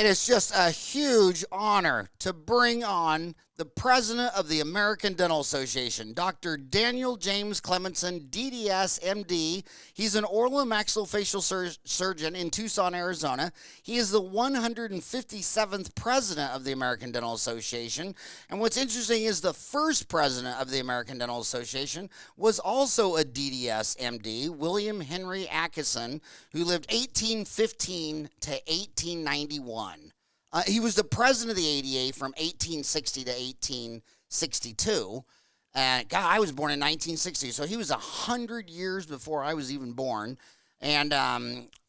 It is just a huge honor to bring on the president of the American Dental Association, Dr. Daniel James Klemmedson, DDS, MD. He's an oral and maxillofacial surgeon in Tucson, Arizona. He is the 157th president of the American Dental Association. And what's interesting is the first president of the American Dental Association was also a DDS, MD, William Henry Atkinson, who lived 1815 to 1891. He was the president of the ADA from 1860 to 1862. God, I was born in 1960, so he was 100 years before I was even born. And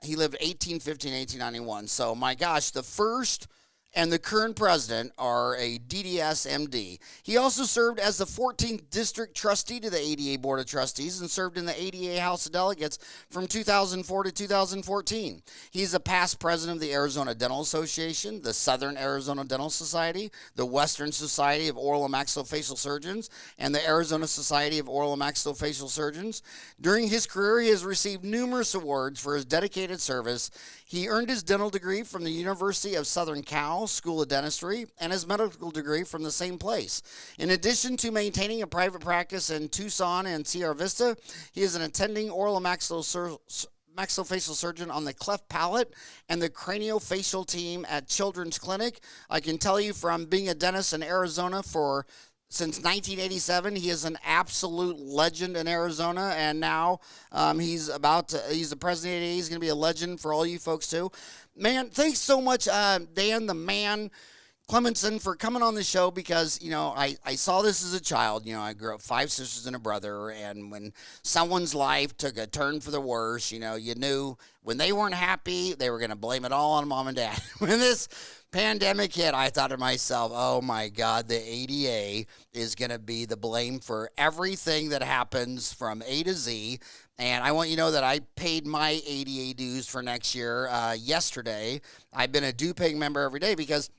he lived 1815 to 1891. So, my gosh, the first and the current president are a DDS MD. He also served as the 14th District trustee to the ADA Board of Trustees and served in the ADA House of Delegates from 2004 to 2014. He's a past president of the Arizona Dental Association, the Southern Arizona Dental Society, the Western Society of Oral and Maxillofacial Surgeons, and the Arizona Society of Oral and Maxillofacial Surgeons. During his career, he has received numerous awards for his dedicated service. He earned his dental degree from the University of Southern Cal School of Dentistry and his medical degree from the same place. In addition to maintaining a private practice in Tucson and Sierra Vista, he is an attending oral and maxillofacial surgeon on the cleft palate and the craniofacial team at Children's Clinic. I can tell you from being a dentist in Arizona since 1987, he is an absolute legend in Arizona, and now he's the president of the ADA. He's going to be a legend for all you folks too. Man, thanks so much, Dan, the man, Klemmedson, for coming on the show because, I saw this as a child. I grew up 5 sisters and a brother, and when someone's life took a turn for the worse, you knew when they weren't happy, they were going to blame it all on mom and dad. When this pandemic hit, I thought to myself, oh my God, the ADA is going to be the blame for everything that happens from A to Z. And I want you to know that I paid my ADA dues for next year yesterday. I've been a due-paying member every day because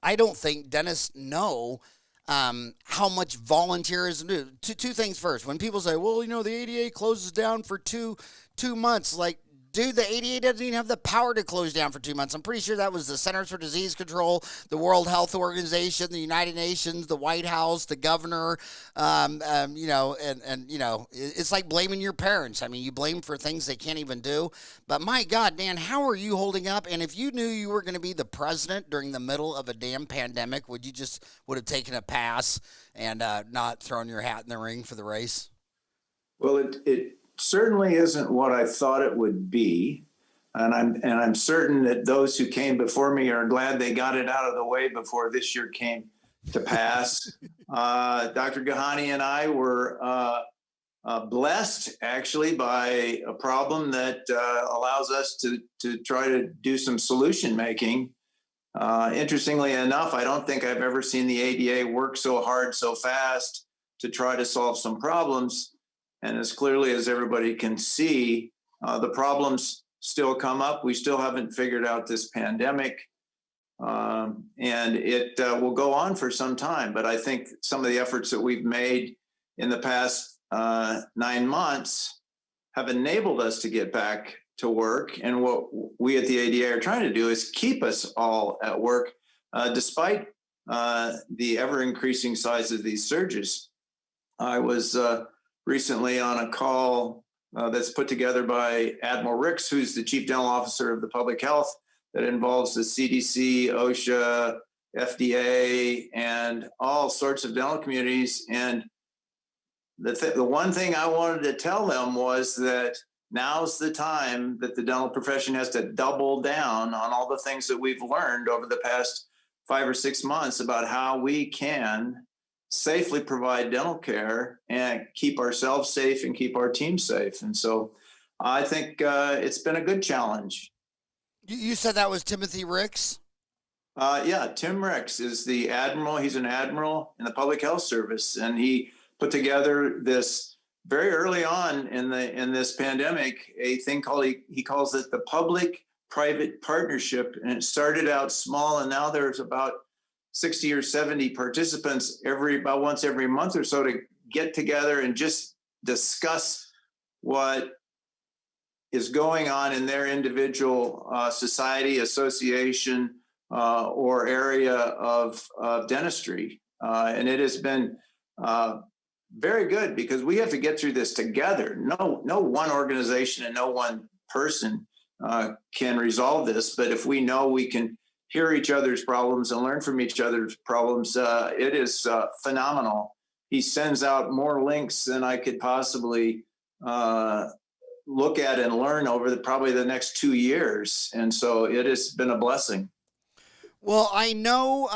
I don't think dentists know how much volunteerism do. Two things first. When people say, well, the ADA closes down for two months, like, dude, the ADA doesn't even have the power to close down for 2 months. I'm pretty sure that was the Centers for Disease Control, the World Health Organization, the United Nations, the White House, the governor, it's like blaming your parents. I mean, you blame for things they can't even do. But my God, Dan, how are you holding up? And if you knew you were going to be the president during the middle of a damn pandemic, would have taken a pass and not thrown your hat in the ring for the race? Well, it certainly isn't what I thought it would be, and I'm certain that those who came before me are glad they got it out of the way before this year came to pass. Dr. Gahani and I were blessed, actually, by a problem that allows us to try to do some solution making. Interestingly enough, I don't think I've ever seen the ADA work so hard, so fast to try to solve some problems. And as clearly as everybody can see, the problems still come up. We still haven't figured out this pandemic, and it will go on for some time. But I think some of the efforts that we've made in the past 9 months have enabled us to get back to work. And what we at the ADA are trying to do is keep us all at work, despite the ever-increasing size of these surges. I was recently on a call that's put together by Admiral Ricks, who's the Chief Dental Officer of the Public Health, that involves the CDC, OSHA, FDA, and all sorts of dental communities. And the one thing I wanted to tell them was that now's the time that the dental profession has to double down on all the things that we've learned over the past 5 or 6 months about how we can safely provide dental care and keep ourselves safe and keep our team safe. And so I think it's been a good challenge. You said that was Timothy Ricks? Yeah, Tim Ricks is the admiral. He's an admiral in the Public Health Service, and he put together this very early on in this pandemic, a thing called, he calls it the public-private partnership. And it started out small, and now there's about 60 or 70 participants about once every month or so to get together and just discuss what is going on in their individual society, association, or area of dentistry. And it has been very good because we have to get through this together. No one organization and no one person can resolve this. But if we know we can hear each other's problems and learn from each other's problems, it is phenomenal. He sends out more links than I could possibly look at and learn over probably the next 2 years. And so it has been a blessing. Well, I know,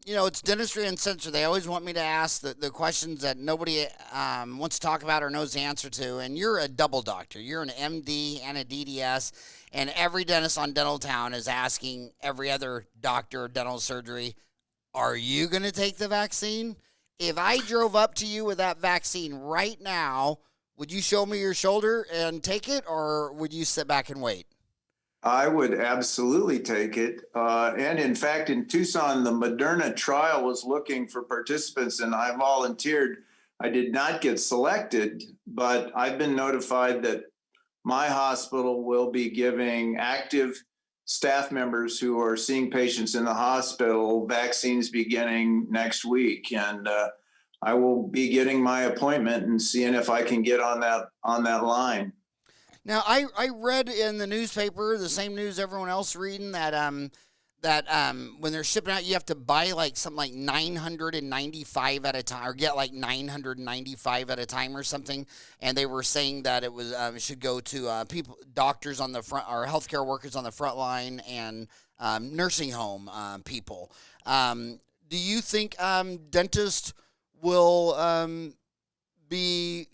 it's dentistry uncensored. They always want me to ask the questions that nobody wants to talk about or knows the answer to. And you're a double doctor. You're an MD and a DDS. And every dentist on Dental Town is asking every other doctor of dental surgery, are you going to take the vaccine? If I drove up to you with that vaccine right now, would you show me your shoulder and take it, or would you sit back and wait? I would absolutely take it. And in fact, in Tucson, the Moderna trial was looking for participants, and I volunteered. I did not get selected, but I've been notified that my hospital will be giving active staff members who are seeing patients in the hospital vaccines beginning next week. And I will be getting my appointment and seeing if I can get on that line. Now, I read in the newspaper, the same news everyone else reading, that when they're shipping out, you have to buy something like 995 at a time, or get 995 at a time or something. And they were saying that it was it should go to doctors on the front, or healthcare workers on the front line, and nursing home people. Do you think dentists will be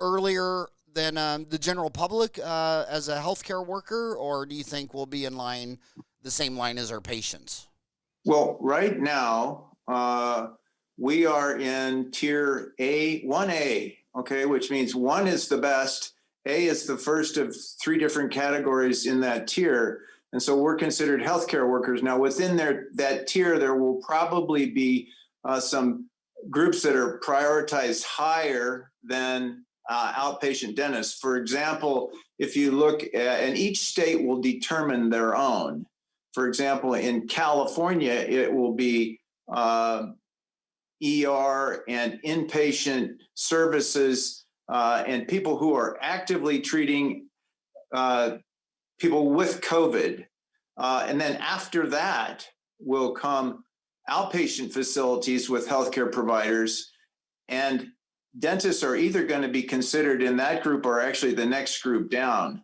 earlier than the general public as a healthcare worker, or do you think we'll be in line, the same line as our patients? Well, right now, we are in tier 1A, okay, which means 1 is the best. A is the first of 3 different categories in that tier. And so we're considered healthcare workers. Now, within that tier, there will probably be some groups that are prioritized higher than outpatient dentists. For example, if you look at, and each state will determine their own. For example, in California, it will be ER and inpatient services and people who are actively treating people with COVID. And then after that will come outpatient facilities with healthcare providers, and dentists are either going to be considered in that group or actually the next group down.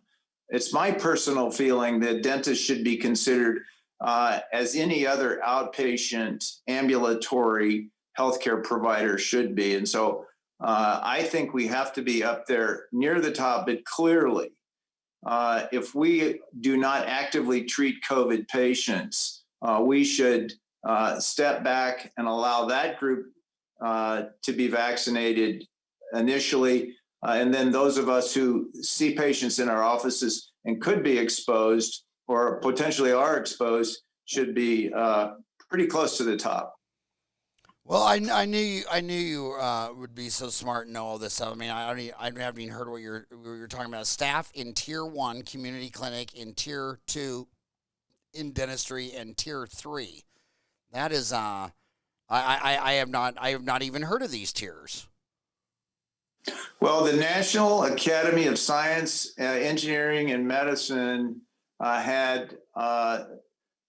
It's my personal feeling that dentists should be considered as any other outpatient ambulatory healthcare provider should be. And so I think we have to be up there near the top, but clearly, if we do not actively treat COVID patients, we should step back and allow that group to be vaccinated initially. And then those of us who see patients in our offices and could be exposed or potentially are exposed should be pretty close to the top. Well, I knew you would be so smart and know all this stuff. I mean, I haven't even heard what you're talking about. Staff in Tier 1 community clinic, in Tier 2 in dentistry, and Tier 3. That is I have not even heard of these tiers. Well, the National Academy of Science, Engineering, and Medicine had kind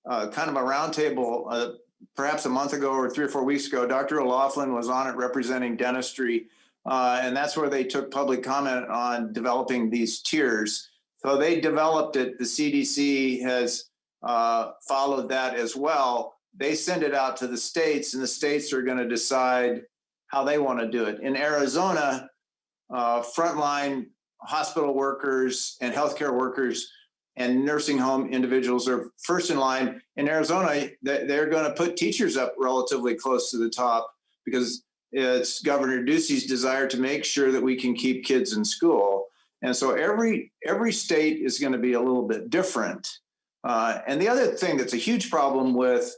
of a roundtable perhaps a month ago or 3 or 4 weeks ago. Dr. O'Loughlin was on it representing dentistry, and that's where they took public comment on developing these tiers. So they developed it. The CDC has followed that as well. They send it out to the states, and the states are going to decide how they want to do it. In Arizona, frontline hospital workers and healthcare workers and nursing home individuals are first in line. In Arizona, they're going to put teachers up relatively close to the top because it's Governor Ducey's desire to make sure that we can keep kids in school. And so every state is going to be a little bit different. And the other thing that's a huge problem with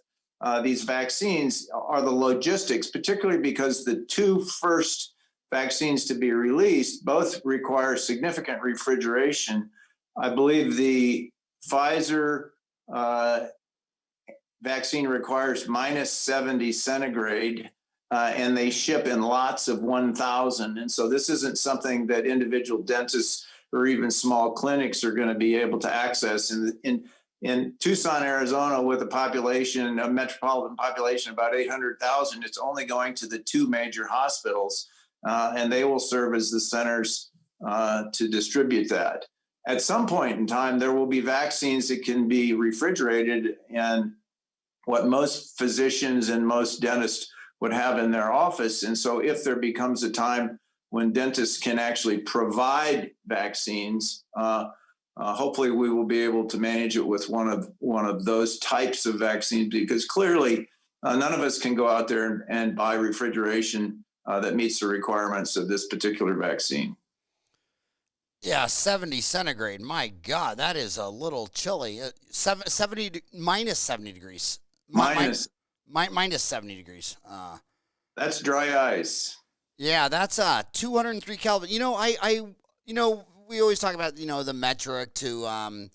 these vaccines are the logistics, particularly because the 2 first vaccines to be released both require significant refrigeration. I believe the Pfizer vaccine requires -70 centigrade, and they ship in lots of 1,000. And so this isn't something that individual dentists or even small clinics are going to be able to access. In Tucson, Arizona, with a metropolitan population of about 800,000, it's only going to the two major hospitals, and they will serve as the centers to distribute that. At some point in time, there will be vaccines that can be refrigerated, and what most physicians and most dentists would have in their office. And so if there becomes a time when dentists can actually provide vaccines, hopefully we will be able to manage it with one of those types of vaccines, because clearly none of us can go out there and buy refrigeration that meets the requirements of this particular vaccine. Yeah, 70 centigrade. My God, that is a little chilly. Minus 70 degrees. Minus 70 degrees. That's dry ice. Yeah, that's 203 Kelvin. We always talk about, the metric to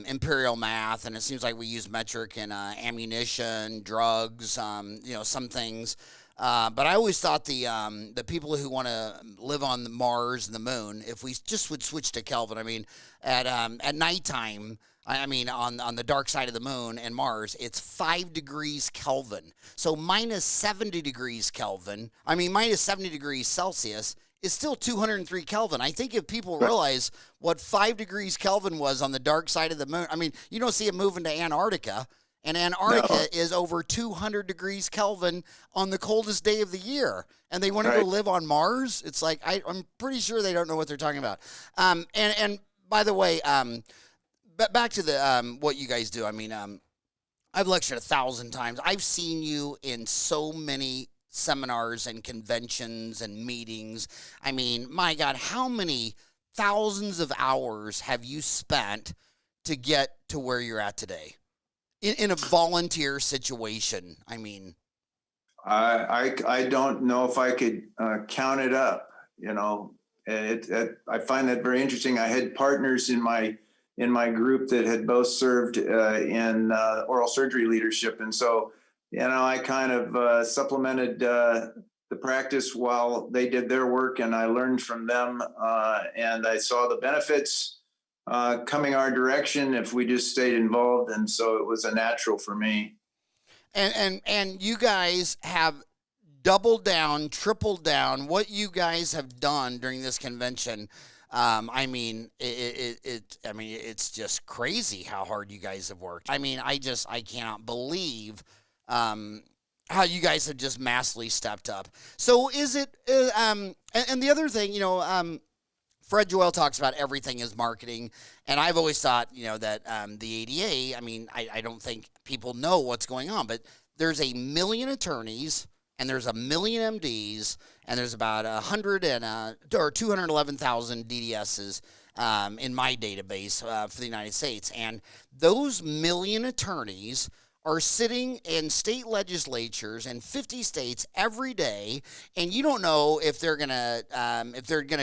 imperial math, and it seems like we use metric in ammunition, drugs, some things. But I always thought the people who want to live on Mars and the moon, if we just would switch to Kelvin, I mean, at nighttime, on the dark side of the moon and Mars, it's 5 degrees Kelvin. So minus 70 degrees Kelvin, minus 70 degrees Celsius is still 203 Kelvin. I think if people realize what 5 degrees Kelvin was on the dark side of the moon, you don't see it moving to Antarctica. And Antarctica is over 200 degrees Kelvin on the coldest day of the year. And they want to go live on Mars? It's like, I'm pretty sure they don't know what they're talking about. And by the way, back to the what you guys do. I've lectured 1,000 times. I've seen you in so many seminars and conventions and meetings. My God, how many thousands of hours have you spent to get to where you're at today? In a volunteer situation, I don't know if I could count it up. I find that very interesting. I had partners in my group that had both served in oral surgery leadership, and so I kind of supplemented the practice while they did their work, and I learned from them, and I saw the benefits coming our direction if we just stayed involved, and so it was a natural for me. And you guys have doubled down, tripled down what you guys have done during this convention. It's just crazy how hard you guys have worked. I cannot believe how you guys have just massively stepped up. So is it? And the other thing, Fred Joel talks about everything is marketing, and I've always thought, that the ADA, I don't think people know what's going on, but there's 1 million attorneys, and there's 1 million MDs, and there's about 211,000 DDSs in my database for the United States, and those 1 million attorneys are sitting in state legislatures in 50 states every day, and you don't know if they're gonna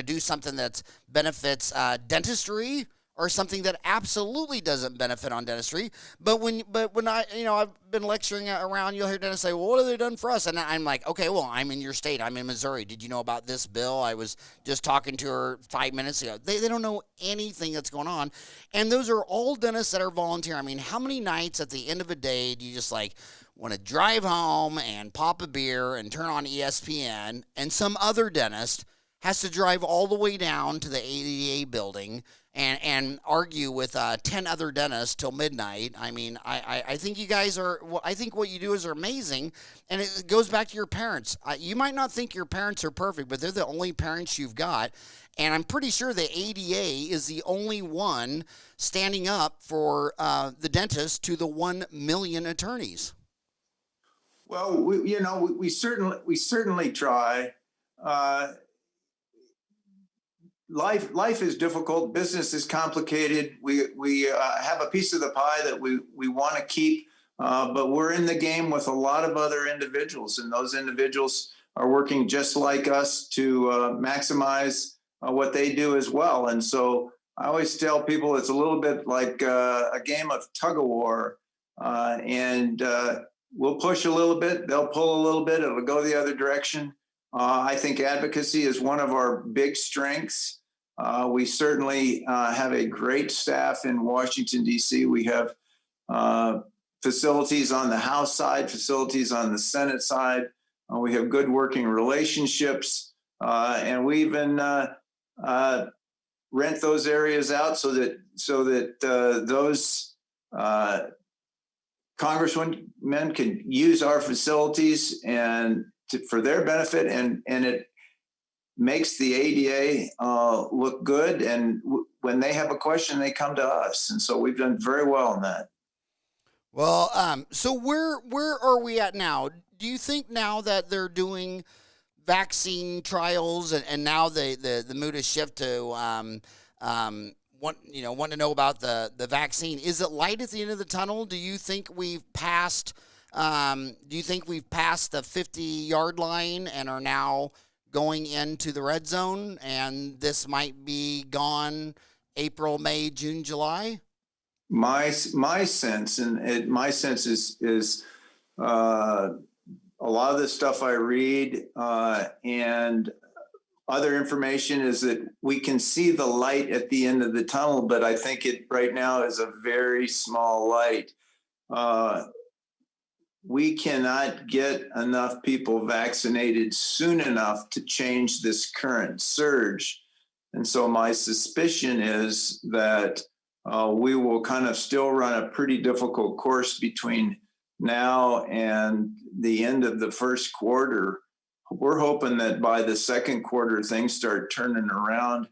do something that benefits dentistry or something that absolutely doesn't benefit on dentistry. But when I've been lecturing around, you'll hear dentists say, "Well, what have they done for us?" And I'm like, "Okay, well, I'm in your state. I'm in Missouri. Did you know about this bill? I was just talking to her 5 minutes ago." They don't know anything that's going on, and those are all dentists that are volunteer. How many nights at the end of a day do you just want to drive home and pop a beer and turn on ESPN, and some other dentist has to drive all the way down to the ADA building and argue with 10 other dentists till midnight? I think you guys I think what you do is amazing, and it goes back to your parents. You might not think your parents are perfect, but they're the only parents you've got, and I'm pretty sure the ADA is the only one standing up for the dentists to the 1 million attorneys. Well, we certainly try. Life is difficult. Business is complicated. We have a piece of the pie that we want to keep, but we're in the game with a lot of other individuals, and those individuals are working just like us to maximize what they do as well. And so I always tell people it's a little bit like a game of tug of war. and we'll push a little bit. They'll pull a little bit. It'll go the other direction. I think advocacy is one of our big strengths. We certainly have a great staff in Washington, D.C. We have facilities on the House side, facilities on the Senate side. We have good working relationships, and we even rent those areas out so that those congressmen can use our facilities and for their benefit, and it makes the ADA look good. And when they have a question, they come to us, and so we've done very well in that. Well, so where are we at now? Do you think now that they're doing vaccine trials and now the mood has shifted to want to know about the vaccine? Is it light at the end of the tunnel? Do you think we've passed the 50-yard line and are now going into the red zone, and this might be gone April, May, June, July? My sense, my sense is a lot of the stuff I read and other information is that we can see the light at the end of the tunnel, but I think it right now is a very small light. We cannot get enough people vaccinated soon enough to change this current surge. And so my suspicion is that we will kind of still run a pretty difficult course between now and the end of the first quarter. We're hoping that by the second quarter, things start turning around.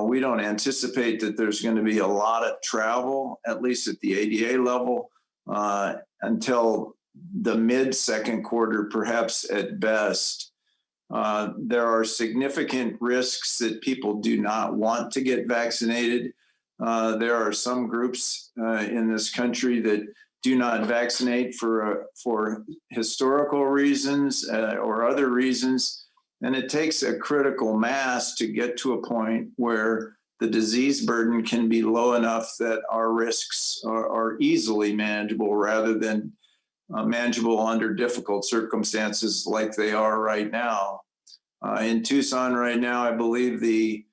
We don't anticipate that there's going to be a lot of travel, at least at the ADA level, until the mid-second quarter, perhaps at best. There are significant risks that people do not want to get vaccinated. There are some groups in this country that do not vaccinate for historical reasons or other reasons. And it takes a critical mass to get to a point where the disease burden can be low enough that our risks are easily manageable rather than manageable under difficult circumstances like they are right now. In Tucson right now, I believe the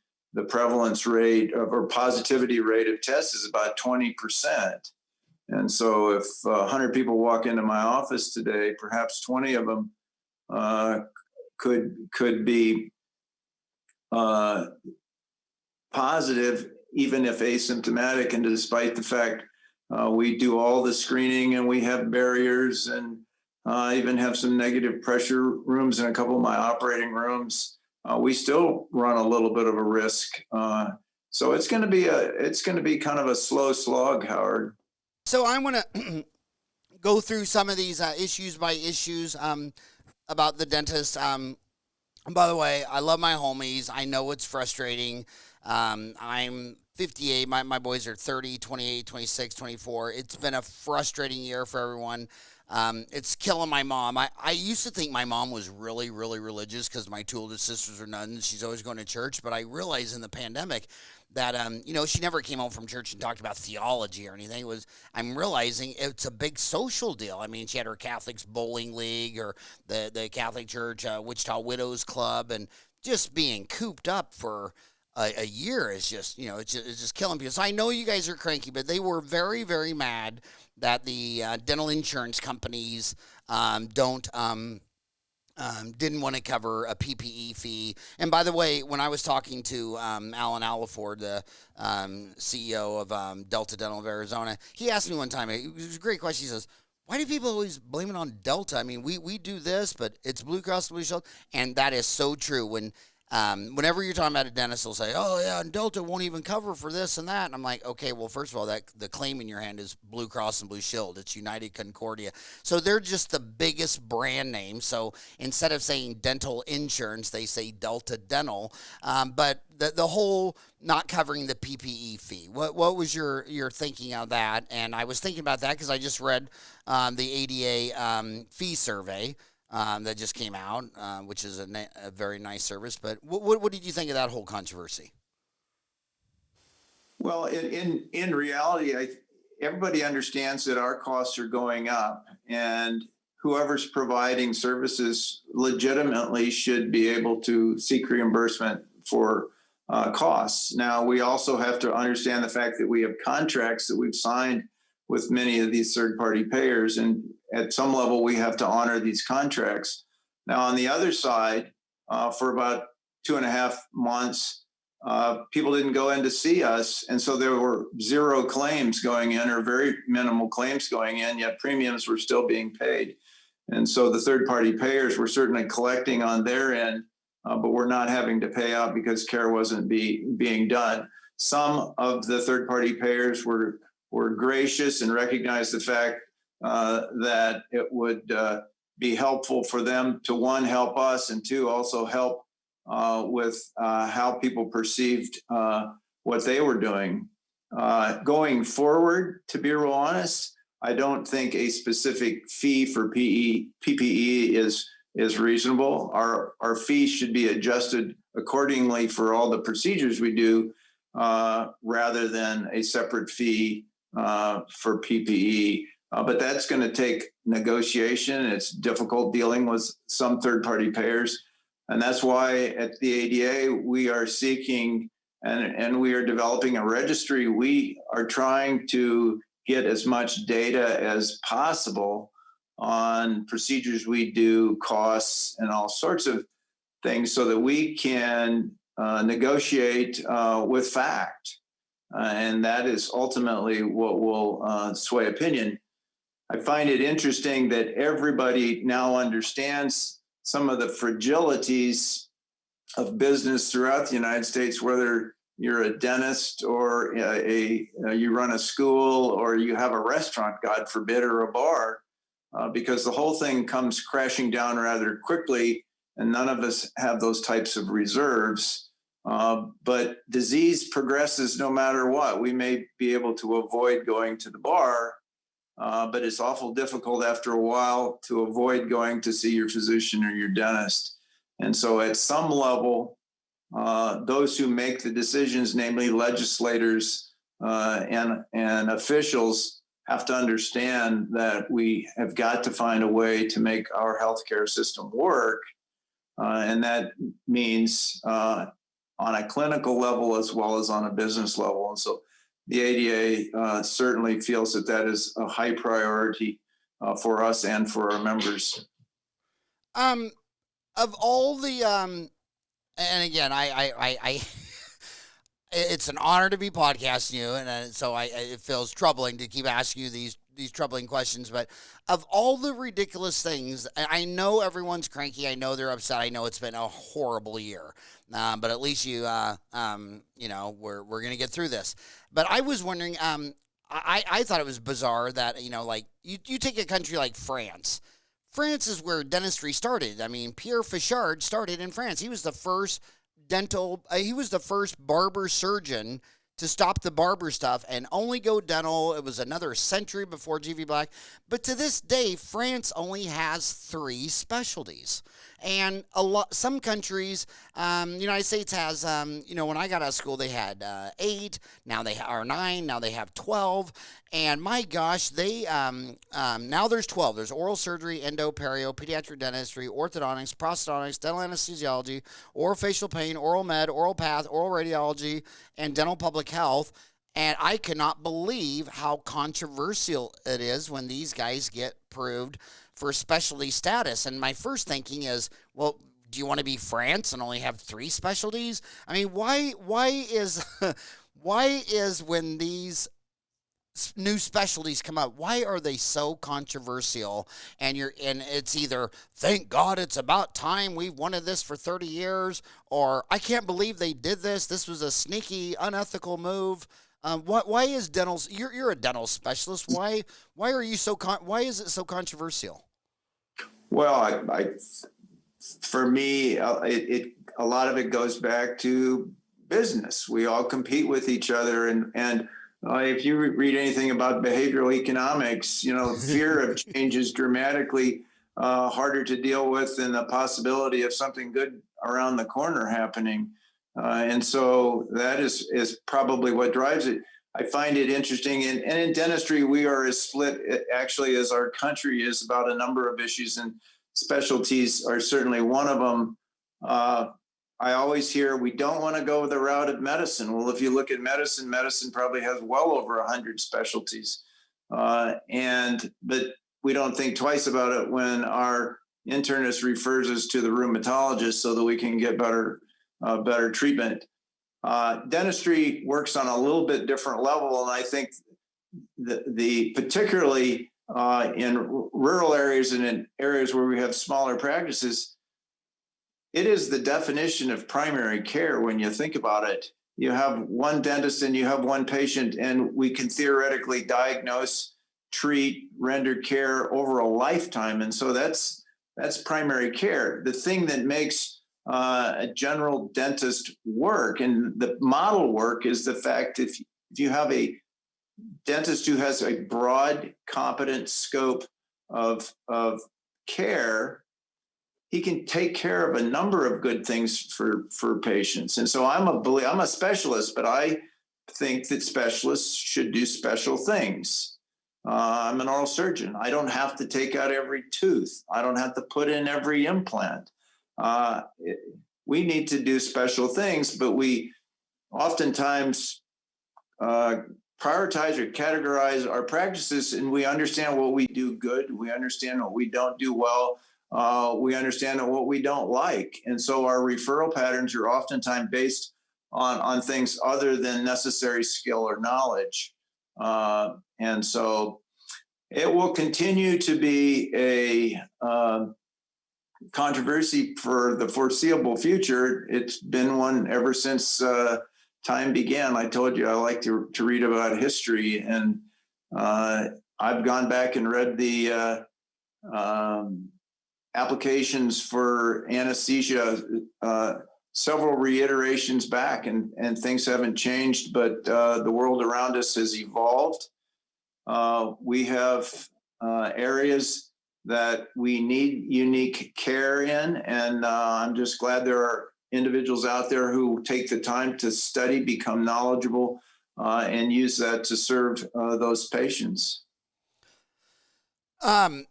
prevalence rate or positivity rate of tests is about 20%. And so if 100 people walk into my office today, perhaps 20 of them could be positive, even if asymptomatic. And despite the fact we do all the screening and we have barriers and even have some negative pressure rooms in a couple of my operating rooms, we still run a little bit of a risk. So it's going to be kind of a slow slog, Howard. So I want to go through some of these issues by issues about the dentist. By the way, I love my homies. I know it's frustrating. I'm 58. My boys are 30, 28, 26, 24. It's been a frustrating year for everyone. It's killing my mom. I used to think my mom was really, really religious because my two oldest sisters are nuns. She's always going to church. But I realized in the pandemic that, she never came home from church and talked about theology or anything. I'm realizing it's a big social deal. I mean, she had her Catholics Bowling League or the Catholic Church Wichita Widows Club, and just being cooped up for a year is just, it's just killing people. So I know you guys are cranky, but they were very, very mad that the dental insurance companies didn't want to cover a PPE fee. And by the way, when I was talking to Alan Alliford, the CEO of Delta Dental of Arizona, he asked me one time, it was a great question. He says, why do people always blame it on Delta? I mean, we do this, but it's Blue Cross Blue Shield. And that is so true. Whenever you're talking about a dentist, they'll say, oh, yeah, and Delta won't even cover for this and that. And I'm like, okay, well, first of all, the claim in your hand is Blue Cross and Blue Shield. It's United Concordia. So they're just the biggest brand name. So instead of saying dental insurance, they say Delta Dental. But the whole not covering the PPE fee, what was your thinking of that? And I was thinking about that because I just read the ADA fee survey that just came out, which is a very nice service. But what did you think of that whole controversy? Well, in reality, everybody understands that our costs are going up, and whoever's providing services legitimately should be able to seek reimbursement for costs. Now, we also have to understand the fact that we have contracts that we've signed with many of these third-party payers, and at some level, we have to honor these contracts. Now, on the other side, for about 2.5 months, people didn't go in to see us, and so there were zero claims going in, or very minimal claims going in, yet premiums were still being paid. And so the third-party payers were certainly collecting on their end, but we're not having to pay out because care wasn't being done. Some of the third-party payers were gracious and recognized the fact that it would be helpful for them to, one, help us, and two, also help with how people perceived what they were doing. Going forward, to be real honest, I don't think a specific fee for PPE is reasonable. Our fee should be adjusted accordingly for all the procedures we do, rather than a separate fee for PPE. But that's going to take negotiation. It's difficult dealing with some third-party payers. And that's why at the ADA, we are seeking and we are developing a registry. We are trying to get as much data as possible on procedures we do, costs, and all sorts of things, so that we can negotiate with fact. And that is ultimately what will sway opinion. I find it interesting that everybody now understands some of the fragilities of business throughout the United States, whether you're a dentist or you run a school or you have a restaurant, God forbid, or a bar, because the whole thing comes crashing down rather quickly, and none of us have those types of reserves. But disease progresses no matter what. We may be able to avoid going to the bar, but it's awful difficult after a while to avoid going to see your physician or your dentist. And so at some level, those who make the decisions, namely legislators and officials, have to understand that we have got to find a way to make our healthcare system work. And that means on a clinical level as well as on a business level. And so the ADA certainly feels that that is a high priority for us and for our members. Of all the and again, I it's an honor to be podcasting you, and so it feels troubling to keep asking you these troubling questions. But of all the ridiculous things, I know everyone's cranky. I know they're upset. I know it's been a horrible year. But at least you know, we're gonna get through this. But I was wondering, I thought it was bizarre that, you know, like you take a country like France. France is where dentistry started. I mean, Pierre Fauchard started in France. He was the first he was the first barber surgeon to stop the barber stuff and only go dental. It was another century before G.V. Black. But to this day, France only has 3 specialties. And some countries, United States has, you know, when I got out of school, they had 8, now they are 9, now they have 12. And my gosh, they, now there's 12. There's oral surgery, endo, perio, pediatric dentistry, orthodontics, prosthodontics, dental anesthesiology, oral facial pain, oral med, oral path, oral radiology, and dental public health. And I cannot believe how controversial it is when these guys get approved for specialty status. And my first thinking is, well, do you want to be France and only have 3 specialties? I mean, why is why is when these new specialties come up, why are they so controversial? And it's either, thank God it's about time, we've wanted this for 30 years, or I can't believe they did this. This was a sneaky, unethical move. Why is dental? You're a dental specialist. Why are you so? Why is it so controversial? Well, for me, a lot of it goes back to business. We all compete with each other, and if you read anything about behavioral economics, you know, fear of change is dramatically harder to deal with than the possibility of something good around the corner happening. And so that is probably what drives it. I find it interesting. And in dentistry, we are as split actually as our country is about a number of issues, and specialties are certainly one of them. I always hear we don't want to go the route of medicine. Well, if you look at medicine, medicine probably has well over 100 specialties. But we don't think twice about it when our internist refers us to the rheumatologist so that we can get better treatment. Dentistry works on a little bit different level, and I think the particularly in rural areas and in areas where we have smaller practices, it is the definition of primary care when you think about it. You have one dentist and you have one patient, and we can theoretically diagnose, treat, render care over a lifetime. And so that's primary care. The thing that makes a general dentist work and the model work is the fact if you have a dentist who has a broad, competent scope of care, he can take care of a number of good things for patients. And so I'm a specialist, but I think that specialists should do special things. I'm an oral surgeon. I don't have to take out every tooth. I don't have to put in every implant. We need to do special things, but we oftentimes prioritize or categorize our practices, and we understand what we do good. We understand what we don't do well. We understand what we don't like. And so our referral patterns are oftentimes based on things other than necessary skill or knowledge. And so it will continue to be a controversy for the foreseeable future. It's been one ever since time began. I told you I like to read about history, and I've gone back and read the applications for anesthesia several reiterations back, and things haven't changed, but the world around us has evolved. We have areas that we need unique care in, and I'm just glad there are individuals out there who take the time to study, become knowledgeable, and use that to serve those patients. Again,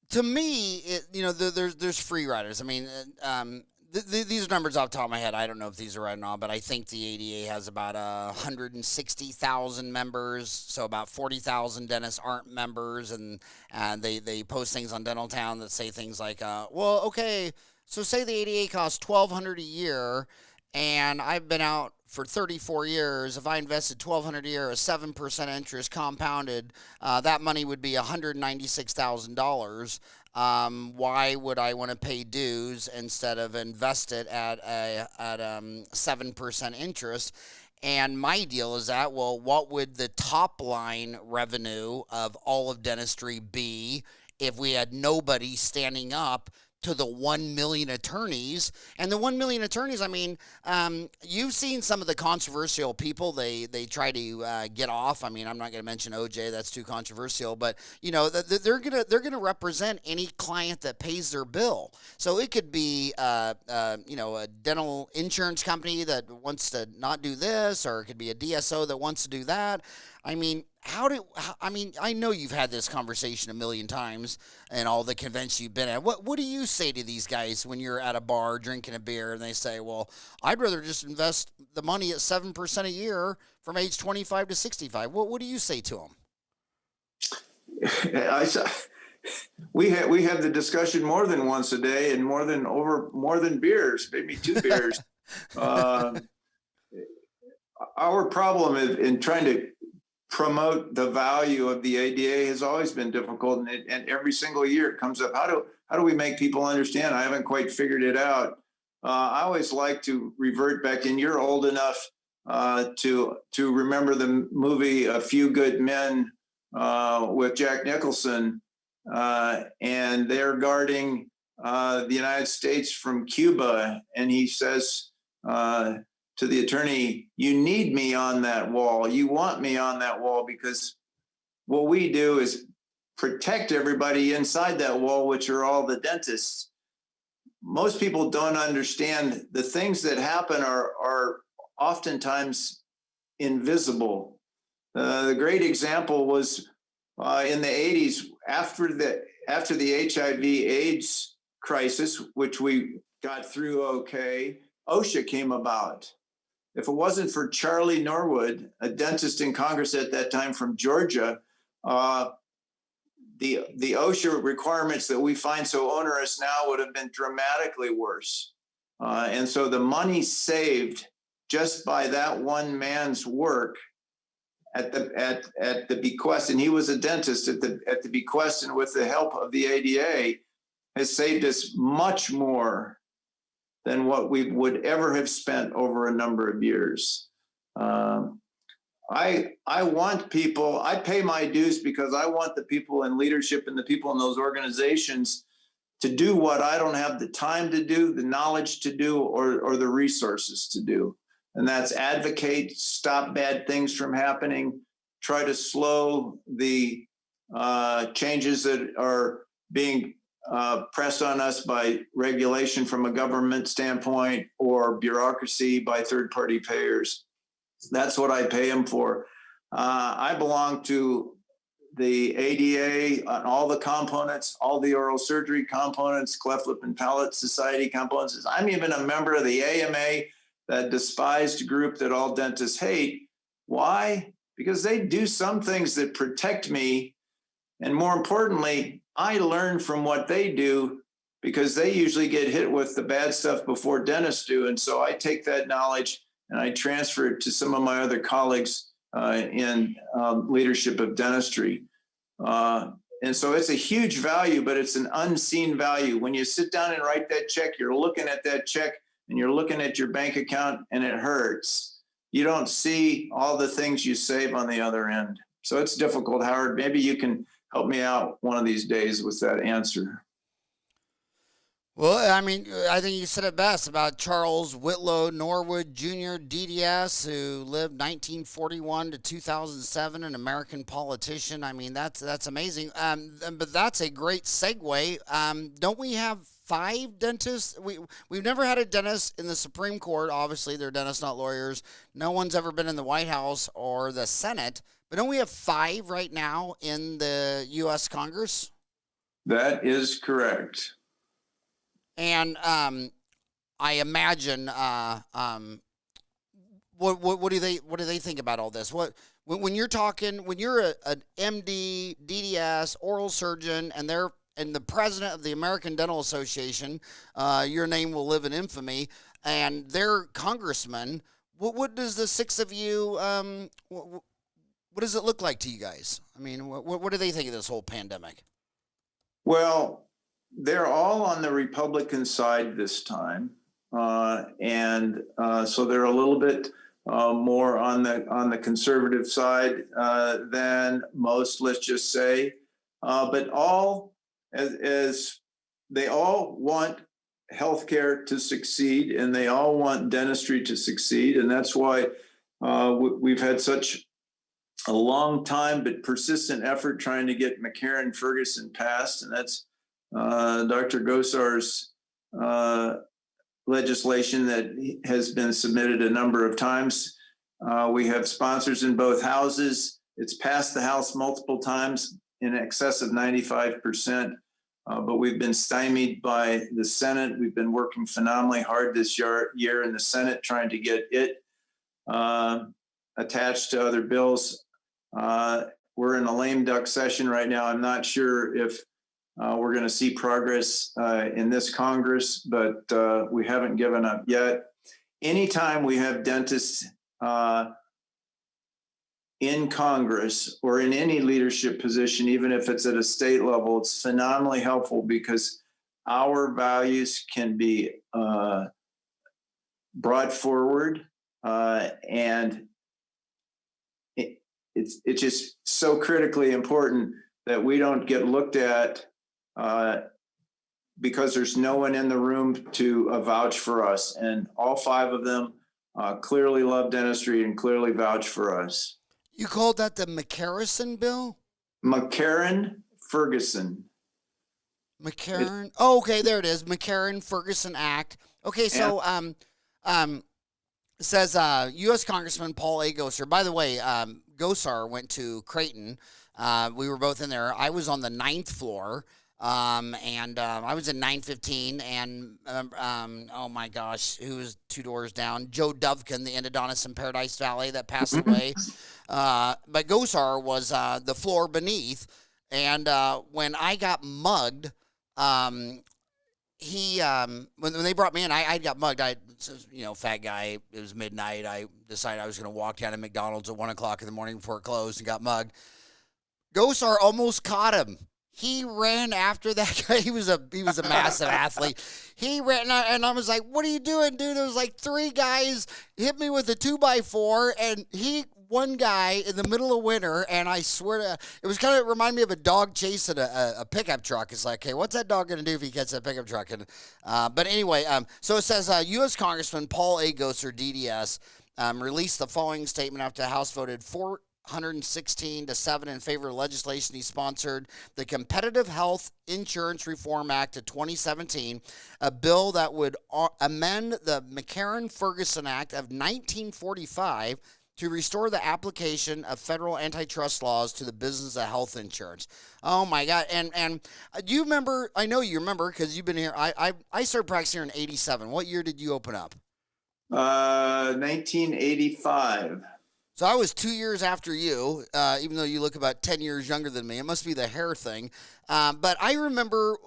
to me, there's free riders. I mean, these are numbers off the top of my head. I don't know if these are right or not, but I think the ADA has about 160,000 members, so about 40,000 dentists aren't members, and they post things on Dental Town that say things like, well, okay, so say the ADA costs $1,200 a year, and I've been out for 34 years. If I invested $1,200 a year, a 7% interest compounded, that money would be $196,000. Why would I want to pay dues instead of invest it at 7% interest? And my deal is that, well, what would the top line revenue of all of dentistry be if we had nobody standing up to the 1 million attorneys? And the 1 million attorneys, I mean, you've seen some of the controversial people they try to get off. I mean, I'm not going to mention OJ, that's too controversial, but they're gonna represent any client that pays their bill. So it could be a dental insurance company that wants to not do this, or it could be a DSO that wants to do that. I mean, I know you've had this conversation a million times in all the conventions you've been at. What do you say to these guys when you're at a bar drinking a beer and they say, well, I'd rather just invest the money at 7% a year from age 25 to 65? What do you say to them? We have the discussion more than once a day, and more than beers, maybe 2 beers. Our problem in trying to promote the value of the ADA has always been difficult, and every single year it comes up. How do we make people understand? I haven't quite figured it out. I always like to revert back, and you're old enough to remember the movie A Few Good Men with Jack Nicholson, and they're guarding the United States from Cuba, and he says to the attorney, you need me on that wall. You want me on that wall, because what we do is protect everybody inside that wall, which are all the dentists. Most people don't understand the things that happen are oftentimes invisible. The great example was in the 80s, after the HIV/AIDS crisis, which we got through okay, OSHA came about. If it wasn't for Charlie Norwood, a dentist in Congress at that time from Georgia, the OSHA requirements that we find so onerous now would have been dramatically worse. And so the money saved just by that one man's work at the bequest, and he was a dentist at the bequest and with the help of the ADA, has saved us much more than what we would ever have spent over a number of years. I want people, I pay my dues because I want the people in leadership and the people in those organizations to do what I don't have the time to do, the knowledge to do, or the resources to do. And that's advocate, stop bad things from happening, try to slow the changes that are being pressed on us by regulation from a government standpoint or bureaucracy by third-party payers. That's what I pay them for. I belong to the ADA on all the components, all the oral surgery components, cleft lip and palate society components. I'm even a member of the AMA, that despised group that all dentists hate. Why? Because they do some things that protect me. And more importantly, I learn from what they do because they usually get hit with the bad stuff before dentists do. And so I take that knowledge and I transfer it to some of my other colleagues in leadership of dentistry. And so it's a huge value, but it's an unseen value. When you sit down and write that check, you're looking at that check and you're looking at your bank account and it hurts. You don't see all the things you save on the other end. So it's difficult, Howard. Maybe you can help me out one of these days with that answer. Well, I mean, I think you said it best about Charles Whitlow Norwood Jr., DDS, who lived 1941 to 2007, an American politician. I mean, that's amazing. But that's a great segue. Don't we have 5 dentists? We've never had a dentist in the Supreme Court. Obviously, they're dentists, not lawyers. No one's ever been in the White House or the Senate. But don't we have 5 right now in the U.S. Congress? That is correct. And I imagine, what do they think about all this? When you're talking, when you're an MD, DDS, oral surgeon, and the president of the American Dental Association, your name will live in infamy, and they're congressmen. What does the 6 of you? What does it look like to you guys? I mean, what do they think of this whole pandemic? Well, they're all on the Republican side this time, and so they're a little bit more on the conservative side than most. Let's just say, but all as they all want healthcare to succeed, and they all want dentistry to succeed, and that's why we've had such a long time but persistent effort trying to get McCarran-Ferguson passed, and that's Dr. Gosar's legislation that has been submitted a number of times. We have sponsors in both houses. It's passed the House multiple times in excess of 95%, but we've been stymied by the Senate. We've been working phenomenally hard this year in the Senate trying to get it attached to other bills. We're in a lame duck session right now. I'm not sure if we're going to see progress in this Congress, but we haven't given up yet. Anytime we have dentists in Congress or in any leadership position, even if it's at a state level, it's phenomenally helpful because our values can be brought forward, and it's just so critically important that we don't get looked at because there's no one in the room to vouch for us. And all 5 of them clearly love dentistry and clearly vouch for us. You called that the McCarran bill? McCarran-Ferguson. McCarran? Oh, okay, there it is. McCarran-Ferguson Act. Okay, so says U.S. Congressman Paul A. Gosar. By the way, Gosar went to Creighton. We were both in there. I was on the 9th floor, and I was in 915. And oh my gosh, who was 2 doors down? Joe Dovkin, the endodontist in Paradise Valley that passed away. But Gosar was the floor beneath. And when I got mugged, he when they brought me in, I got mugged. Fat guy. It was midnight. I decided I was going to walk down to McDonald's at 1 o'clock in the morning before it closed and got mugged. Gosar almost caught him. He ran after that guy. He was a massive athlete. He ran, and I was like, "What are you doing, dude?" There was like 3 guys hit me with a 2x4, and one guy in the middle of winter, and I swear to, it was kind of remind me of a dog chasing a pickup truck. It's like, hey, what's that dog going to do if he gets a pickup truck? And but anyway, so it says U.S. Congressman Paul A. Gosar, DDS, released the following statement after the House voted 416 to 7 in favor of legislation he sponsored, the Competitive Health Insurance Reform Act of 2017, a bill that would amend the McCarran-Ferguson Act of 1945 to restore the application of federal antitrust laws to the business of health insurance. Oh my God! And do you remember? I know you remember because you've been here. I started practicing here in '87. What year did you open up? 1985. So I was 2 years after you, even though you look about 10 years younger than me. It must be the hair thing. But I remember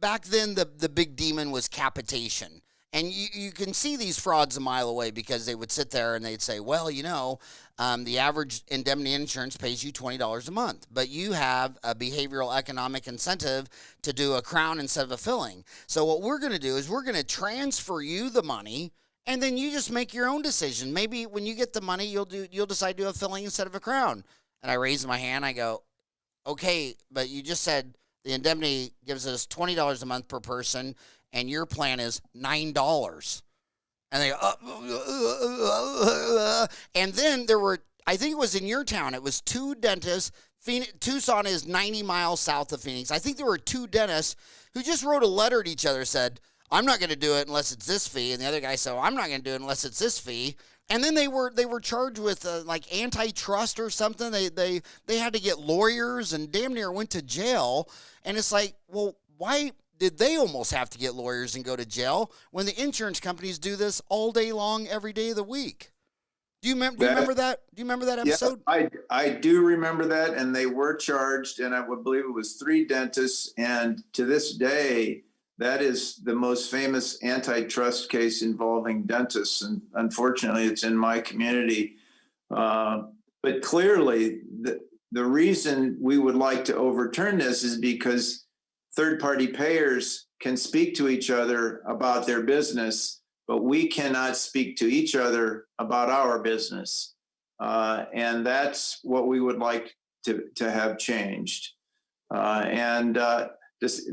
back then the big demon was capitation. And you can see these frauds a mile away because they would sit there and they'd say, well, the average indemnity insurance pays you $20 a month, but you have a behavioral economic incentive to do a crown instead of a filling. So what we're going to do is we're going to transfer you the money, and then you just make your own decision. Maybe when you get the money, you'll decide to do a filling instead of a crown. And I raise my hand. I go, okay, but you just said the indemnity gives us $20 a month per person, and your plan is $9. And they go, and then there were, I think it was in your town, it was 2 dentists. Tucson is 90 miles south of Phoenix. I think there were 2 dentists who just wrote a letter to each other, said, I'm not going to do it unless it's this fee. And the other guy said, I'm not going to do it unless it's this fee. And then they were charged with like antitrust or something. They had to get lawyers and damn near went to jail. And it's like, well, why did they almost have to get lawyers and go to jail when the insurance companies do this all day long, every day of the week? Do you remember that? Do you remember that episode? Yeah, I do remember that, and they were charged, and I would believe it was 3 dentists, and to this day, that is the most famous antitrust case involving dentists, and unfortunately, it's in my community. But clearly, the reason we would like to overturn this is because third-party payers can speak to each other about their business, but we cannot speak to each other about our business. And that's what we would like to have changed. The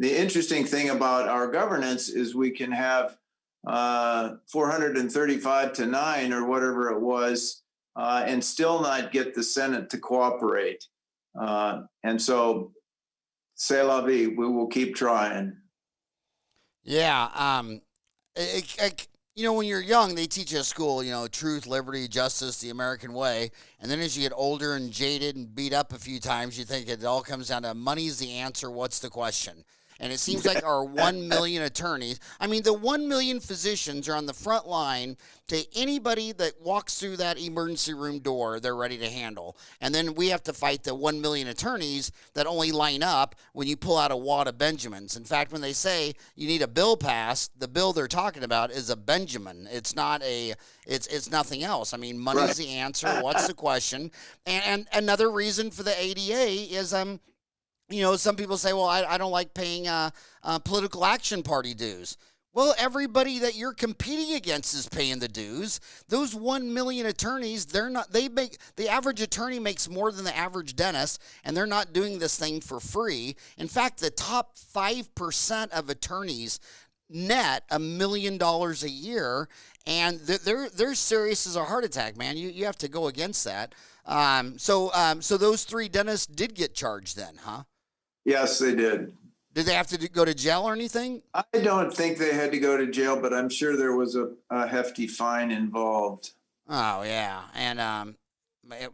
interesting thing about our governance is we can have 435 to 9 or whatever it was, and still not get the Senate to cooperate. And so, c'est la vie, we will keep trying. Yeah. When you're young, they teach you at school, truth, liberty, justice, the American way. And then as you get older and jaded and beat up a few times, you think it all comes down to money's the answer. What's the question? And it seems like our 1 million attorneys, the 1 million physicians are on the front line to anybody that walks through that emergency room door, they're ready to handle. And then we have to fight the 1 million attorneys that only line up when you pull out a wad of Benjamins. In fact, when they say you need a bill passed, the bill they're talking about is a Benjamin. It's not it's nothing else. Money's right. The answer. What's the question? And another reason for the ADA is, some people say, well, I don't like paying political action party dues. Well, everybody that you're competing against is paying the dues. Those 1 million attorneys, the average attorney makes more than the average dentist, and they're not doing this thing for free. In fact, the top 5% of attorneys net $1 million a year, and they're serious as a heart attack, man. You have to go against that. So those 3 dentists did get charged then, huh? Yes, they did. Did they have to go to jail or anything? I don't think they had to go to jail, but I'm sure there was a hefty fine involved. Oh yeah, and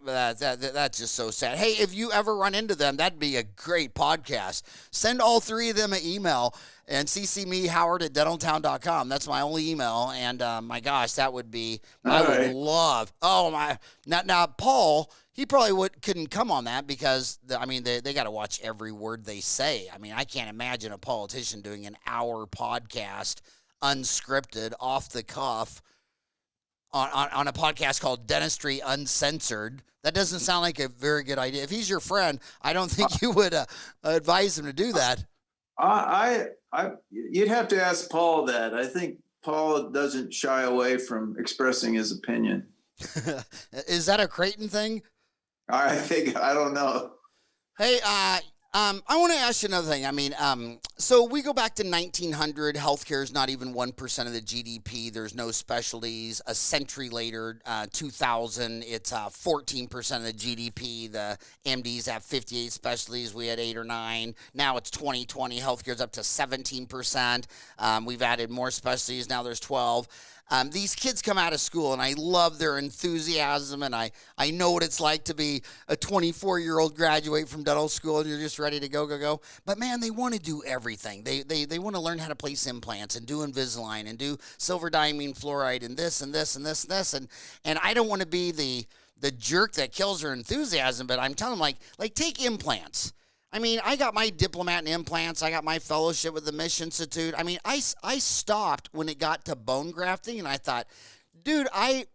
that's just so sad. Hey, if you ever run into them, that'd be a great podcast. Send all three of them an email and CC me, Howard at dentaltown.com. That's my only email. And my gosh, that would be, I would love. Oh my, now Paul, he probably couldn't come on that because they got to watch every word they say. I mean, I can't imagine a politician doing an hour podcast, unscripted, off the cuff, on a podcast called Dentistry Uncensored. That doesn't sound like a very good idea. If he's your friend, I don't think you would advise him to do that. You'd have to ask Paul that. I think Paul doesn't shy away from expressing his opinion. Is that a Creighton thing? I don't know. Hey, I want to ask you another thing. I mean, so we go back to 1900. Healthcare is not even 1% of the GDP. There's no specialties. A century later, 2000, it's 14% of the GDP. The MDs have 58 specialties. We had 8 or 9. Now it's 2020. Healthcare is up to 17%. We've added more specialties. Now there's 12. These kids come out of school, and I love their enthusiasm, and I know what it's like to be a 24-year-old graduate from dental school, and you're just ready to go. But, man, they want to do everything. They want to learn how to place implants and do Invisalign and do silver diamine fluoride and this and this and this and this. And I don't want to be the jerk that kills their enthusiasm, but I'm telling them, like take implants. I mean, I got my diplomat in implants. I got my fellowship with the Mish Institute. I mean, I stopped when it got to bone grafting, and I thought, dude, I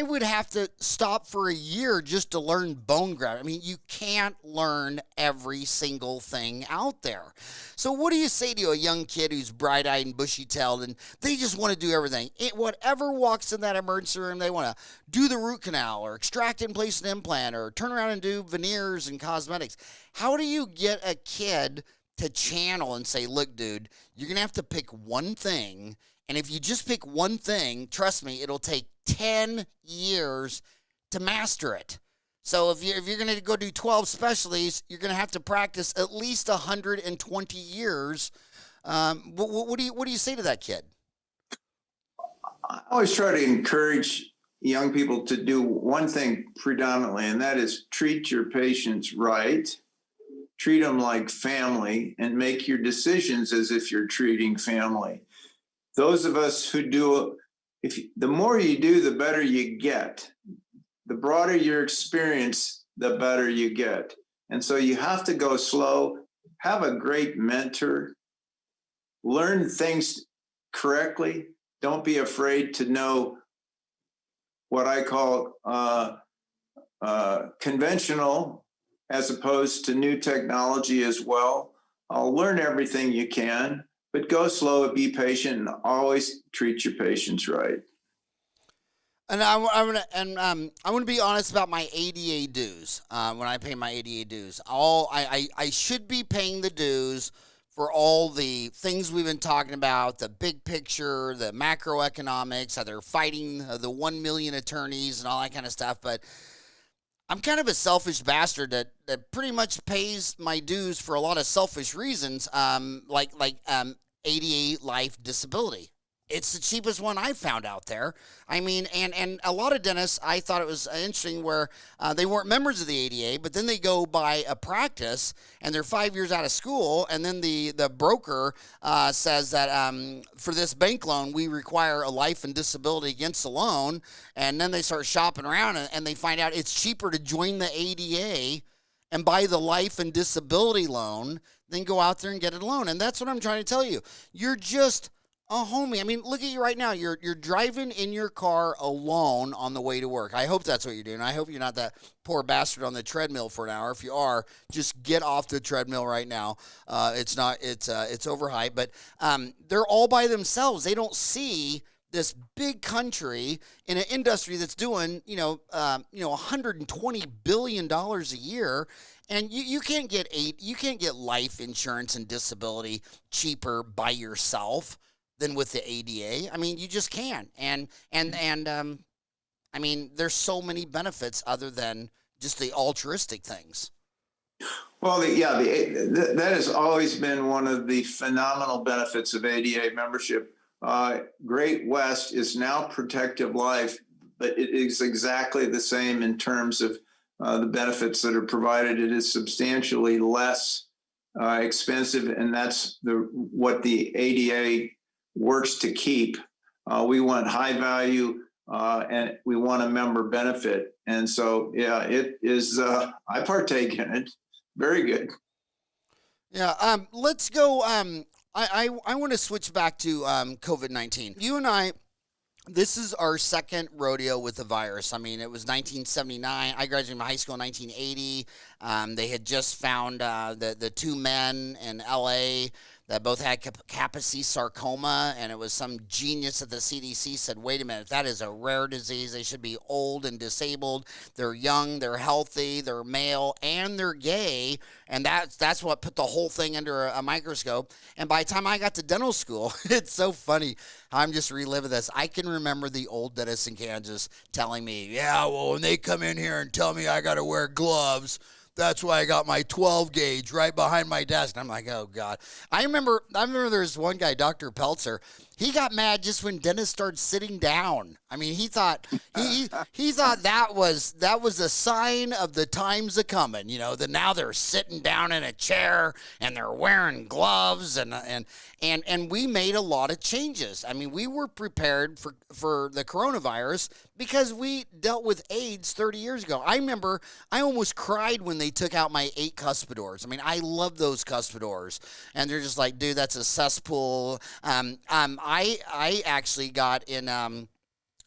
would have to stop for a year just to learn bone graft. I mean, you can't learn every single thing out there. So what do you say to a young kid who's bright-eyed and bushy-tailed, and they just want to do everything? Whatever walks in that emergency room, they want to do the root canal or extract and place an implant or turn around and do veneers and cosmetics. How do you get a kid to channel and say, look, dude, you're going to have to pick one thing, and if you just pick one thing, trust me, it'll take 10 years to master it. So if you're going to go do 12 specialties, you're going to have to practice at least 120 years. What do you say to that kid? I always try to encourage young people to do one thing predominantly, and that is treat your patients right, treat them like family, and make your decisions as if you're treating family. Those of us who do, the more you do, the better you get. The broader your experience, the better you get. And so you have to go slow, have a great mentor, learn things correctly. Don't be afraid to know what I call conventional as opposed to new technology as well. I'll learn everything you can, but go slow and be patient, and always treat your patients right. And I'm gonna be honest about my ADA dues. When I pay my ADA dues, I should be paying the dues for all the things we've been talking about, the big picture, the macroeconomics, how they're fighting the 1 million attorneys and all that kind of stuff. But I'm kind of a selfish bastard that pretty much pays my dues for a lot of selfish reasons, like ADA life disability. It's the cheapest one I found out there. I mean, and a lot of dentists, I thought it was interesting where they weren't members of the ADA, but then they go buy a practice and they're 5 years out of school, and then the broker says that for this bank loan, we require a life and disability against the loan, and then they start shopping around and they find out it's cheaper to join the ADA and buy the life and disability loan than go out there and get a loan. And that's what I'm trying to tell you. You're just a homie. I mean, look at you right now. You're driving in your car alone on the way to work. I hope that's what you're doing. I hope you're not that poor bastard on the treadmill for an hour. If you are, just get off the treadmill right now. It's overhyped, but they're all by themselves. They don't see this big country in an industry that's doing, $120 billion a year. And you can't get life insurance and disability cheaper by yourself than with the ADA. I mean, you just can't. And I mean, there's so many benefits other than just the altruistic things. Well, that has always been one of the phenomenal benefits of ADA membership. Great West is now protective life, but it is exactly the same in terms of the benefits that are provided. It is substantially less expensive, and that's what the ADA works to keep. We want high value, and we want a member benefit. And so, yeah, it is, I partake in it. Very good. Yeah. Let's go. I want to switch back to COVID-19. You and I, this is our second rodeo with the virus. I mean, it was 1979. I graduated from high school in 1980. They had just found the two men in LA that both had Kaposi sarcoma, and it was some genius at the CDC said, wait a minute, that is a rare disease. They should be old and disabled. They're young, they're healthy, they're male, and they're gay, and that's what put the whole thing under a microscope. And by the time I got to dental school, it's so funny. I'm just reliving this. I can remember the old dentists in Kansas telling me, yeah, well, when they come in here and tell me I got to wear gloves, that's why I got my 12 gauge right behind my desk. And I'm like, oh God. I remember there's one guy, Dr. Peltzer. He got mad just when dentists started sitting down. I mean, he thought he thought that was a sign of the times a coming. You know, that now they're sitting down in a chair and they're wearing gloves and we made a lot of changes. I mean, we were prepared for the coronavirus because we dealt with AIDS 30 years ago. I remember I almost cried when they took out my 8 cuspidors. I mean, I love those cuspidors, and they're just like, dude, that's a cesspool. I actually got in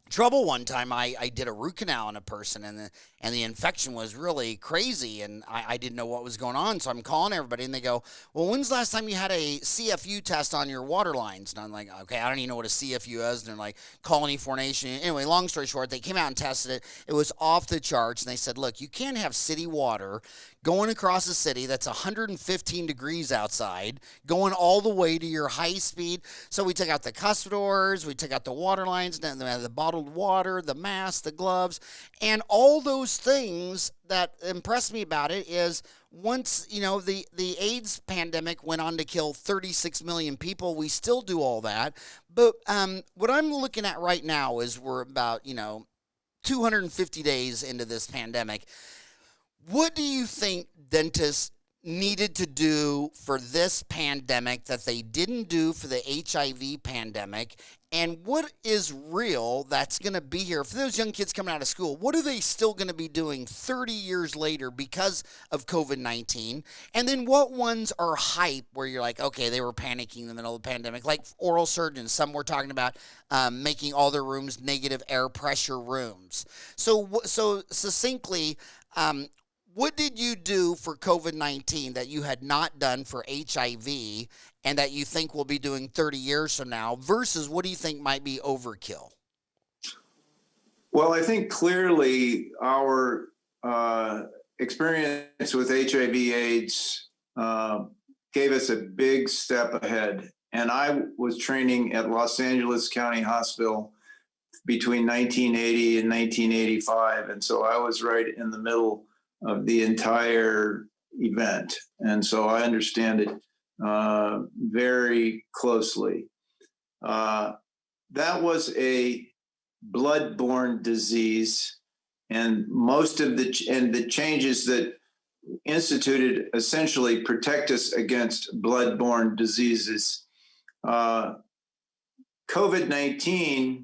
trouble one time. I did a root canal on a person, and the infection was really crazy, and I didn't know what was going on, so I'm calling everybody, and they go, well, when's the last time you had a CFU test on your water lines? And I'm like, okay, I don't even know what a CFU is, and they're like, colony formation. Anyway, long story short, they came out and tested it. It was off the charts, and they said, look, you can't have city water going across a city that's 115 degrees outside, going all the way to your high speed. So we took out the cuspidors, we took out the water lines, then the bottled water, the mask, the gloves, and all those things that impressed me about it is once, you know, the AIDS pandemic went on to kill 36 million people, we still do all that. But what I'm looking at right now is we're about, 250 days into this pandemic. What do you think dentists needed to do for this pandemic that they didn't do for the HIV pandemic? And what is real that's going to be here for those young kids coming out of school? What are they still going to be doing 30 years later because of COVID-19? And then what ones are hype where you're like, okay, they were panicking in the middle of the pandemic, like oral surgeons. Some were talking about making all their rooms negative air pressure rooms. So succinctly, what did you do for COVID-19 that you had not done for HIV and that you think we'll be doing 30 years from now versus what do you think might be overkill? Well, I think clearly our experience with HIV/AIDS gave us a big step ahead. And I was training at Los Angeles County Hospital between 1980 and 1985. And so I was right in the middle of the entire event. And so I understand it very closely. That was a blood-borne disease, and most of the changes that instituted essentially protect us against blood-borne diseases. COVID-19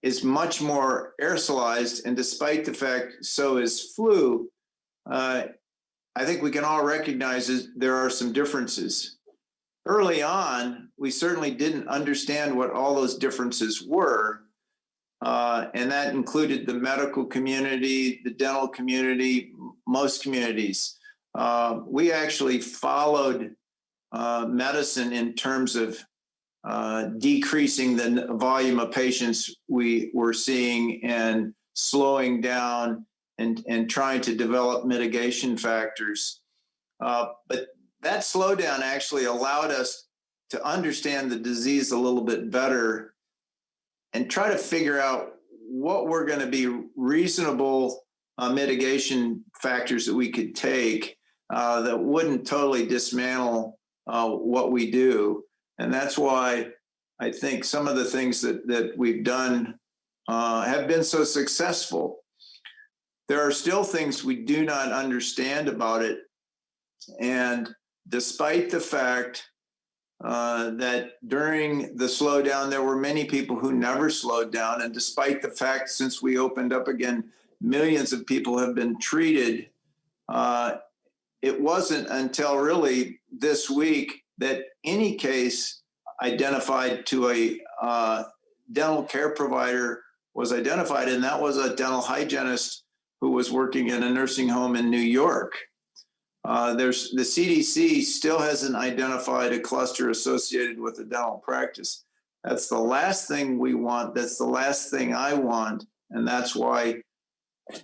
is much more aerosolized, and despite the fact so is flu, I think we can all recognize that there are some differences. Early on, we certainly didn't understand what all those differences were, and that included the medical community, the dental community, most communities. We actually followed medicine in terms of decreasing the volume of patients we were seeing and slowing down and trying to develop mitigation factors. But that slowdown actually allowed us to understand the disease a little bit better and try to figure out what were going to be reasonable mitigation factors that we could take that wouldn't totally dismantle what we do. And that's why I think some of the things that we've done have been so successful. There are still things we do not understand about it. And despite the fact that during the slowdown, there were many people who never slowed down. And despite the fact, since we opened up again, millions of people have been treated, it wasn't until really this week that any case identified to a dental care provider was identified, and that was a dental hygienist who was working in a nursing home in New York. There's the CDC still hasn't identified a cluster associated with a dental practice. That's the last thing we want. That's the last thing I want. And that's why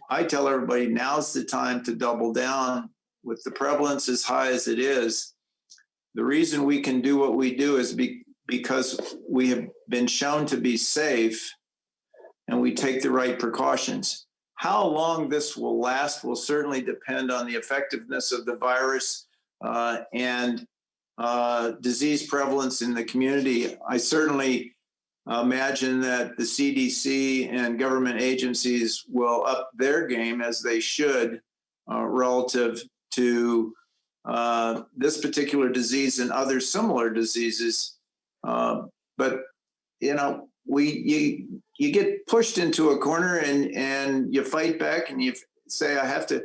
I tell everybody now's the time to double down. With the prevalence as high as it is, the reason we can do what we do is because we have been shown to be safe and we take the right precautions. How long this will last will certainly depend on the effectiveness of the virus and disease prevalence in the community. I certainly imagine that the CDC and government agencies will up their game, as they should, relative to this particular disease and other similar diseases. But, you know, you get pushed into a corner and you fight back and you say, I have to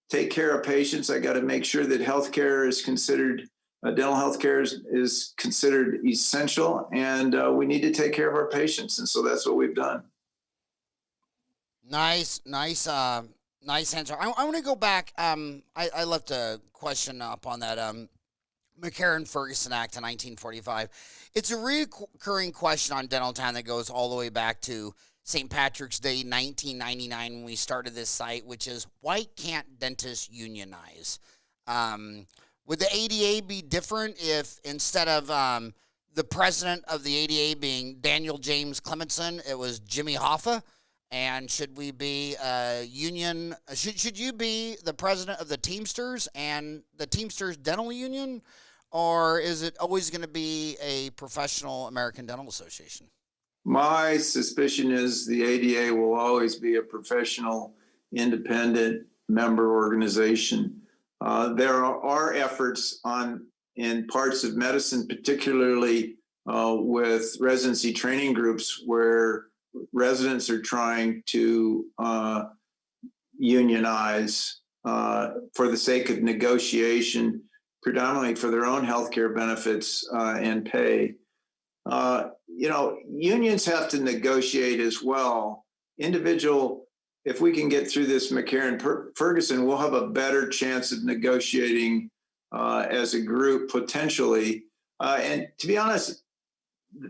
take care of patients. I got to make sure that healthcare is considered, dental healthcare is considered essential, and we need to take care of our patients. And so that's what we've done. Nice answer. I want to go back. I left a question up on that McCarran-Ferguson Act in 1945. It's a recurring question on Dental Town that goes all the way back to St. Patrick's Day, 1999, when we started this site, which is, why can't dentists unionize? Would the ADA be different if instead of the president of the ADA being Daniel James Klemmedson, it was Jimmy Hoffa? And should we be a union? Should you be the president of the Teamsters and the Teamsters Dental Union? Or is it always going to be a professional American Dental Association? My suspicion is the ADA will always be a professional, independent member organization. There are efforts in parts of medicine, particularly with residency training groups, where residents are trying to unionize for the sake of negotiation, predominantly for their own healthcare benefits and pay. You know, unions have to negotiate as well. If we can get through this McCarran-Ferguson, we'll have a better chance of negotiating as a group potentially. And to be honest,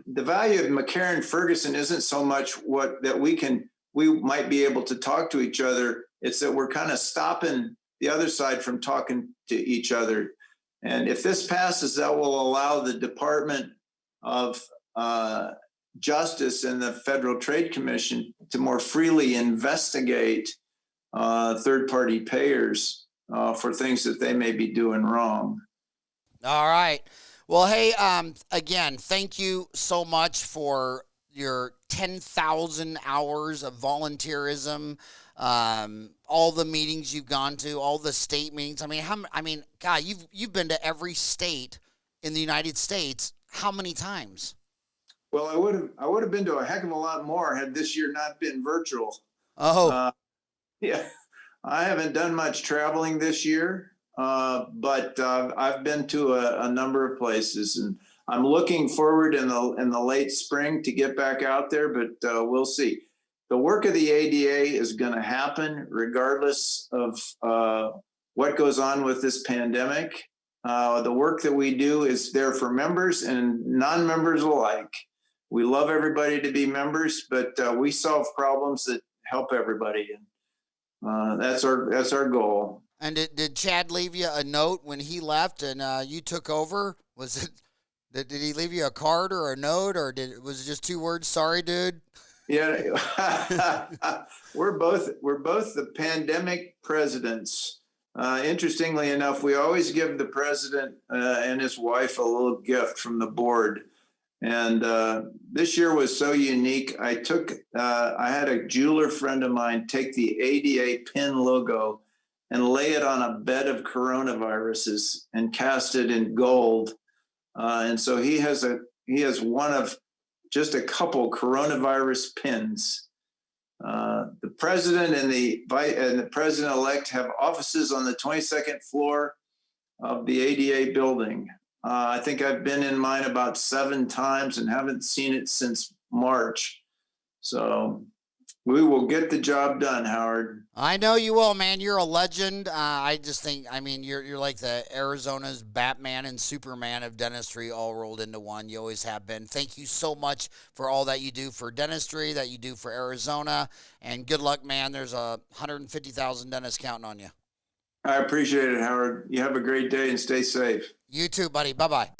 the value of McCarran-Ferguson isn't so much we might be able to talk to each other. It's that we're kind of stopping the other side from talking to each other. And if this passes, that will allow the Department of Justice and the Federal Trade Commission to more freely investigate third-party payers for things that they may be doing wrong. All right. Well, hey, again, thank you so much for your 10,000 hours of volunteerism, all the meetings you've gone to, all the state meetings. God, you've been to every state in the United States. How many times? Well, I would have been to a heck of a lot more had this year not been virtual. Oh, yeah, I haven't done much traveling this year, but I've been to a number of places, and I'm looking forward in the late spring to get back out there. But we'll see. The work of the ADA is going to happen regardless of what goes on with this pandemic. The work that we do is there for members and non-members alike. We love everybody to be members, but we solve problems that help everybody, and that's our goal. And did Chad leave you a note when he left and you took over? Was it? Did he leave you a card or a note, or was it just 2 words? Sorry, dude. Yeah, we're both the pandemic presidents. Interestingly enough, we always give the president and his wife a little gift from the board. And this year was so unique. I had a jeweler friend of mine take the ADA pin logo and lay it on a bed of coronaviruses and cast it in gold. And so he has one of just a couple coronavirus pins. The president and the president-elect have offices on the 22nd floor of the ADA building. I think I've been in mine about 7 times and haven't seen it since March. So we will get the job done, Howard. I know you will, man. You're a legend. I just think, you're like the Arizona's Batman and Superman of dentistry all rolled into one. You always have been. Thank you so much for all that you do for dentistry, that you do for Arizona, and good luck, man. There's 150,000 dentists counting on you. I appreciate it, Howard. You have a great day and stay safe. You too, buddy. Bye-bye.